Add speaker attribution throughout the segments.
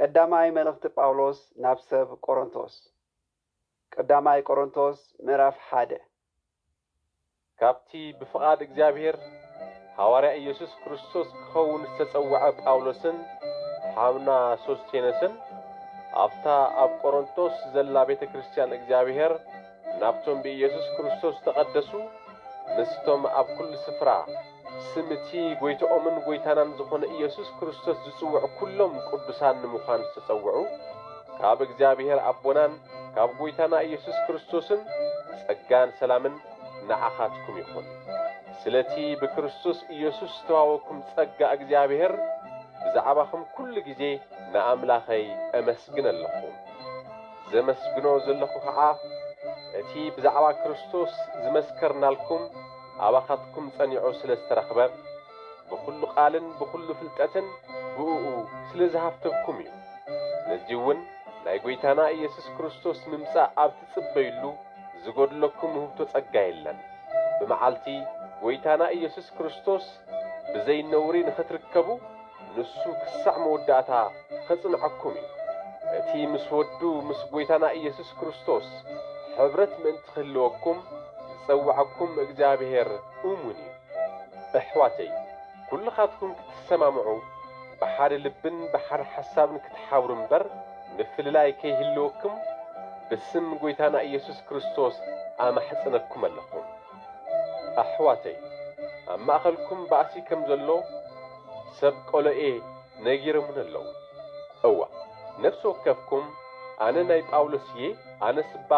Speaker 1: ቀዳማይ መልእኽቲ ጳውሎስ ናብ ሰብ ቆሮንቶስ ቀዳማይ ቆሮንቶስ ምዕራፍ 1
Speaker 2: ካብቲ ብፍቃድ እግዚአብሔር ሐዋርያ ኢየሱስ ክርስቶስ ክኸውን ዝተጸውዐ ጳውሎስን ሓውና ሶስቴነስን ኣብታ ኣብ ቆሮንቶስ ዘላ ቤተ ክርስቲያን እግዚአብሔር ናብቶም ብኢየሱስ ክርስቶስ ተቀደሱ ንስቶም ኣብ ኩሉ ስፍራ ስምቲ ጎይቶኦምን ጎይታናን ዝኾነ ኢየሱስ ክርስቶስ ዝጽውዕ ኩሎም ቅዱሳን ንምዃን ዝተጸውዑ ካብ እግዚአብሔር አቦናን ካብ ጎይታና ኢየሱስ ክርስቶስን ጸጋን ሰላምን ንዓኻትኩም ይኹን። ስለቲ በክርስቶስ ኢየሱስ ተዋወኩም ጸጋ እግዚአብሔር ብዛዕባኹም ኩሉ ጊዜ ንኣምላኸይ ኣመስግን ኣለኹ። ዘመስግኖ ዘለኹ ከዓ እቲ ብዛዕባ ክርስቶስ ዝመስከርናልኩም ኣባኻትኩም ጸኒዑ ስለ ዝተረኽበ ብኩሉ ቃልን ብኩሉ ፍልጠትን ብኡኡ ስለ ዝሃፍተብኩም እዩ። ስለዚ እውን ናይ ጎይታና ኢየሱስ ክርስቶስ ምምጻእ ኣብ ትጽበይሉ ዝጎድለኩም ውህብቶ ጸጋ የለን። ብመዓልቲ ጎይታና ኢየሱስ ክርስቶስ ብዘይነውሪ ንኽትርከቡ ንሱ ክሳዕ መወዳእታ ከጽንዐኩም እዩ። እቲ ምስ ወዱ ምስ ጎይታና ኢየሱስ ክርስቶስ ሕብረት ምእንቲ ክህልወኩም ዝጸውዐኩም እግዚአብሔር እሙን እዩ። ኣሕዋተይ ኩልኻትኩም ክትሰማምዑ ብሓደ ልብን ብሓደ ሓሳብን ክትሓብሩ እምበር ምፍልላይ ከይህልወኩም ብስም ጎይታና ኢየሱስ ክርስቶስ ኣማሕጽነኩም ኣለኹ። ኣሕዋተይ ኣብ ማእኸልኩም ባእሲ ከም ዘሎ ሰብ ቆሎኤ ነጊሮምን ኣለዉ። እዋ ነፍሲ ወከፍኩም ኣነ ናይ ጳውሎስ እየ፣ ኣነ ስባ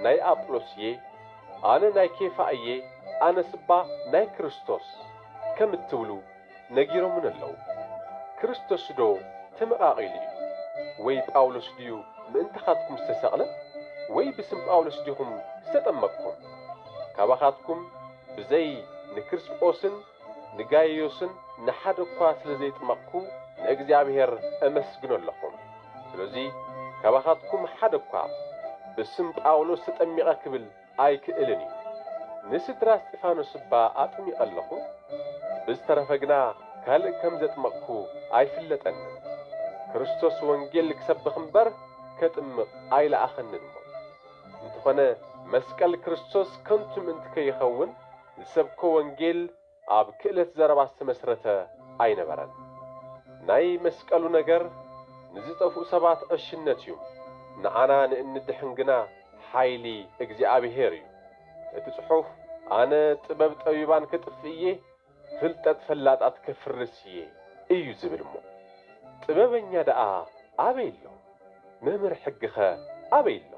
Speaker 2: ናይ ኣጵሎስ እየ፣ ኣነ ናይ ኬፋ እየ፣ ኣነ ስባ ናይ ክርስቶስ ከም እትብሉ ነጊሮምን ኣለዉ። ክርስቶስ ዶ ተመቓቒሉ እዩ? ወይ ጳውሎስ ድዩ ምእንታኻትኩም ዝተሰቕለ? ወይ ብስም ጳውሎስ ዲኹም ዝተጠመቅኩም? ካባኻትኩም ብዘይ ንክርስጶስን ንጋይዮስን ንሓደ እኳ ስለ ዘይጥመቕኩ ንእግዚአብሔር ኣመስግኖ ኣለኹም። ስለዚ ካባኻትኩም ሓደ እኳ ብስም ጳውሎስ ተጠሚቐ ክብል ኣይክእልን እዩ። ንስድራ እስጢፋኖስ እባ ኣጥሚቐ ኣለኹ። ብዝተረፈ ግና ካልእ ከም ዘጥመቕኩ ኣይፍለጠንን። ክርስቶስ ወንጌል ክሰብኽ እምበር ከጥምቕ ኣይለኣኸንን እሞ እንተኾነ መስቀል ክርስቶስ ከንቱ ምእንቲ ከይኸውን ዝሰብኮ ወንጌል ኣብ ክእለት ዘረባ ዝተመስረተ ኣይነበረን። ናይ መስቀሉ ነገር ንዝጠፍኡ ሰባት ዕሽነት እዩ፣ ንዓና ንእንድሕን ግና ሓይሊ እግዚአብሔር እዩ። እቲ ጽሑፍ ኣነ ጥበብ ጠቢባን ከጥፍእ እየ፣ ፍልጠት ፈላጣት ከፍርስ እየ እዩ ዝብል እሞ ጥበበኛ ደኣ ኣበይ ኣሎ? መምህር ሕጊኸ ኣበይ ኣሎ?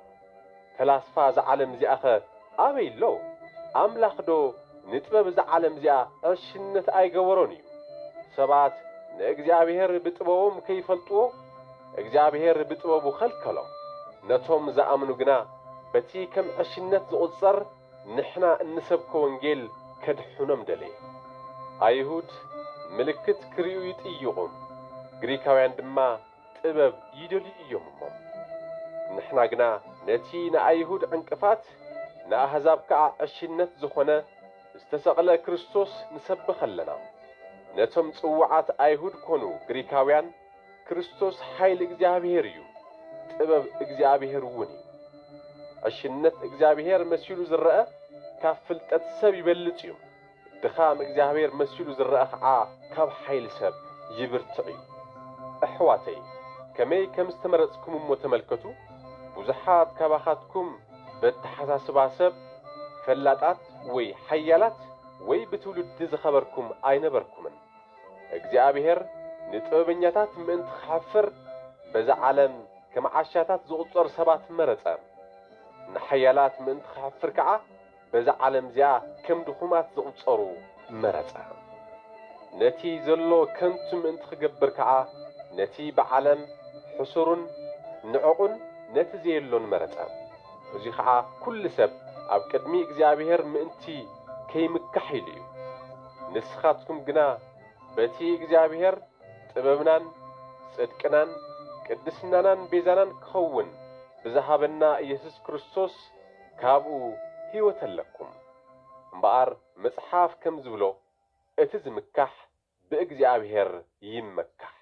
Speaker 2: ፈላስፋ ዝዓለም እዚኣኸ ኣበይ ኣሎ? ኣምላኽ ዶ ንጥበብ ዝዓለም እዚኣ ዕሽነት ኣይገበሮን እዩ? ሰባት ንእግዚአብሔር ብጥበቦም ከይፈልጥዎ እግዚአብሔር ብጥበቡ ኸልከሎም። ነቶም ዝኣምኑ ግና በቲ ከም ዕሽነት ዝቝጸር ንሕና እንሰብኮ ወንጌል ከድሕኖም ደለየ። ኣይሁድ ምልክት ክርእዩ ይጥይቑም፣ ግሪካውያን ድማ ጥበብ ይደልዩ እዮም እሞ ንሕና ግና ነቲ ንኣይሁድ ዕንቅፋት ንኣሕዛብ ከዓ ዕሽነት ዝኾነ ዝተሰቕለ ክርስቶስ ንሰብኽ ኣለና። ነቶም ጽዋዓት ኣይሁድ ኮኑ ግሪካውያን ክርስቶስ ሓይሊ እግዚአብሔር እዩ፣ ጥበብ እግዚአብሔር እውን እዩ። ዕሽነት እግዚአብሔር መሲሉ ዝረአ ካብ ፍልጠት ሰብ ይበልጽ እዩ። ድኻም እግዚአብሔር መሲሉ ዝረአ ከዓ ካብ ሓይሊ ሰብ ይብርትዕ እዩ። ኣሕዋተይ ከመይ ከም ዝተመረጽኩም እሞ ተመልከቱ። ብዙሓት ካባኻትኩም በተሓሳስባ ሰብ ፈላጣት ወይ ሓያላት ወይ ብትውልዲ ዝኸበርኩም ኣይነበርኩምን። እግዚአብሔር ንጥበበኛታት ምእንቲ ክሓፍር በዛ ዓለም ከም ዓሻታት ዝቝጸሩ ሰባት መረጸ። ንሓያላት ምእንቲ ክሓፍር ከዓ በዛ ዓለም እዚኣ ከም ድኹማት ዝቝጸሩ መረጸ። ነቲ ዘሎ ከንቱ ምእንቲ ክገብር ከዓ ነቲ ብዓለም ሕሱሩን ንዕቑን ነቲ ዘየሎን መረጸ። እዙይ ከዓ ኩሉ ሰብ ኣብ ቅድሚ እግዚአብሔር ምእንቲ ከይምካሕ ኢሉ እዩ። ንስኻትኩም ግና በቲ እግዚአብሔር ጥበብናን ጽድቅናን ቅድስናናን ቤዛናን ክኸውን ብዝሃበና ኢየሱስ ክርስቶስ ካብኡ ሕይወት ኣለኩም እምበኣር መጽሓፍ ከም ዝብሎ እቲ ዝምካሕ ብእግዚአብሔር ይመካሕ።